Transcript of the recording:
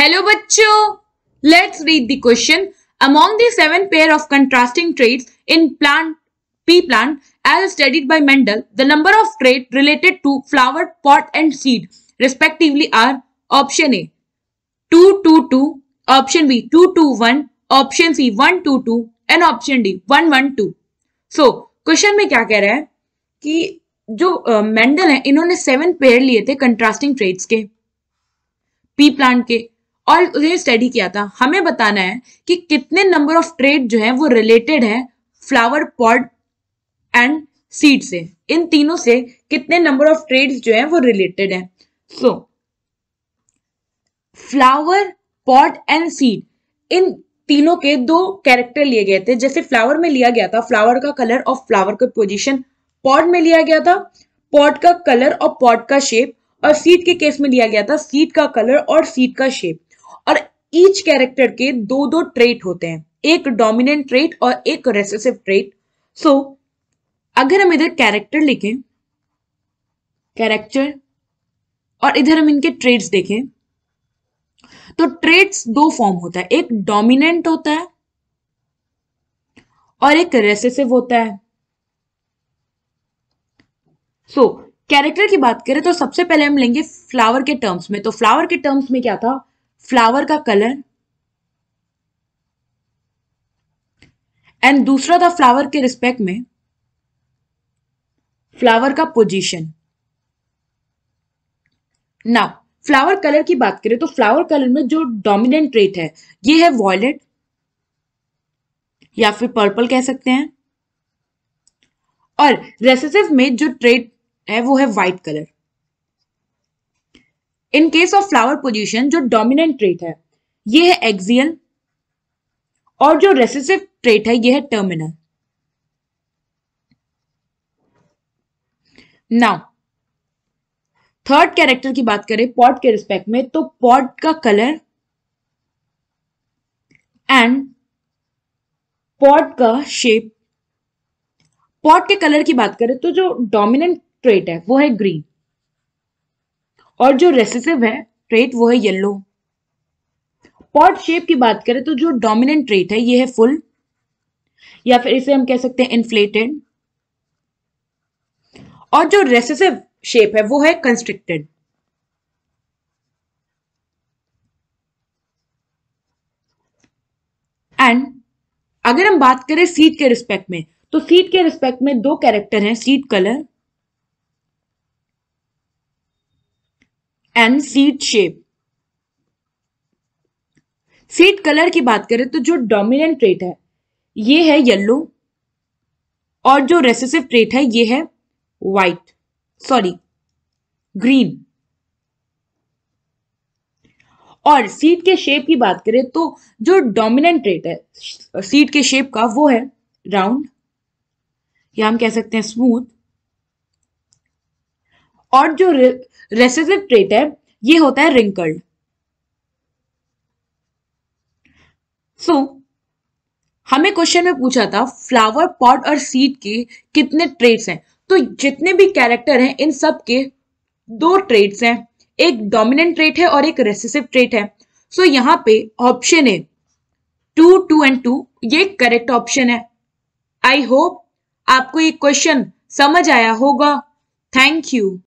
Hello बच्चों, let's read the question. Among the 7 pair of contrasting traits in pea plant as studied by Mendel, the number of traits related to flower, pot and seed respectively are option A 2, 2, 2, option B 2, 2, 1, option C 1, 2, 2 and option D 1, 1, 2. So question में क्या कह रहा है कि जो Mendel है इन्होंने 7 pair लिए थे कंट्रास्टिंग ट्रेट्स के पी प्लांट के और उन्हें स्टडी किया था। हमें बताना है कि कितने नंबर ऑफ ट्रेट जो है वो रिलेटेड है फ्लावर, पॉड एंड सीड से। इन तीनों से कितने नंबर ऑफ ट्रेट्स जो है वो रिलेटेड है। So flower, pod and seed, इन तीनों के 2 कैरेक्टर लिए गए थे। जैसे फ्लावर में लिया गया था फ्लावर का कलर और फ्लावर का पोजीशन, पॉड में लिया गया था पॉड का कलर और पॉड का शेप, और सीड के केस में लिया गया था सीड का कलर और सीड का शेप। और ईच कैरेक्टर के 2 ट्रेट होते हैं, एक डोमिनेंट ट्रेट और एक रेसेसिव ट्रेट। सो अगर हम इधर कैरेक्टर लिखें, कैरेक्टर, और इधर हम इनके ट्रेट्स देखें तो ट्रेट्स 2 फॉर्म होता है, एक डोमिनेंट होता है और एक रेसेसिव होता है। सो कैरेक्टर की बात करें तो सबसे पहले हम लेंगे फ्लावर के टर्म्स में। तो फ्लावर के टर्म्स में क्या था, फ्लावर का कलर एंड दूसरा था फ्लावर के रिस्पेक्ट में फ्लावर का पोजीशन। नाउ फ्लावर कलर की बात करें तो फ्लावर कलर में जो डोमिनेंट ट्रेट है ये है वॉयलेट या फिर पर्पल कह सकते हैं, और रेसेसिव में जो ट्रेट है वो है white colour. In case of flower position जो डोमिनेंट ट्रेट है ये है एक्सियल और जो रेसेसिव ट्रेट है ये है टर्मिनल। नाउ थर्ड कैरेक्टर की बात करें पॉड के रिस्पेक्ट में तो पॉड का कलर एंड पॉड का शेप। पॉड के कलर की बात करें तो जो डोमिनेंट ट्रेट है वो है ग्रीन और जो रेसेसिव है ट्रेट वो है येलो। पॉड शेप की बात करें तो जो डोमिनेंट ट्रेट है ये है फुल या फिर इसे हम कह सकते हैं इन्फ्लेटेड, और जो रेसेसिव शेप है वो है कंस्ट्रिक्टेड। एंड अगर हम बात करें सीड के रिस्पेक्ट में तो सीड के रिस्पेक्ट में 2 कैरेक्टर हैं, seed colour and seed shape. Seed colour की बात करें तो जो डोमिनेंट ट्रेट है ये है येलो और जो रेसेसिव ट्रेट है ये है ग्रीन। और सीड के शेप की बात करें तो जो डोमिनेंट ट्रेट है सीड के शेप का वो है राउंड या हम कह सकते हैं स्मूथ, और जो रेसेसिव ट्रेट है ये होता है रिंकल्ड। सो हमें क्वेश्चन में पूछा था फ्लावर, पॉड और सीड के कितने ट्रेट्स हैं, तो जितने भी कैरेक्टर हैं इन सब के 2 ट्रेट्स हैं, एक डोमिनेंट ट्रेट है और एक रेसेसिव ट्रेट है। सो यहां पे ऑप्शन है 2, 2 एंड 2 ये करेक्ट ऑप्शन है। आई होप आपको ये क्वेश्चन समझ आया होगा। Thank you.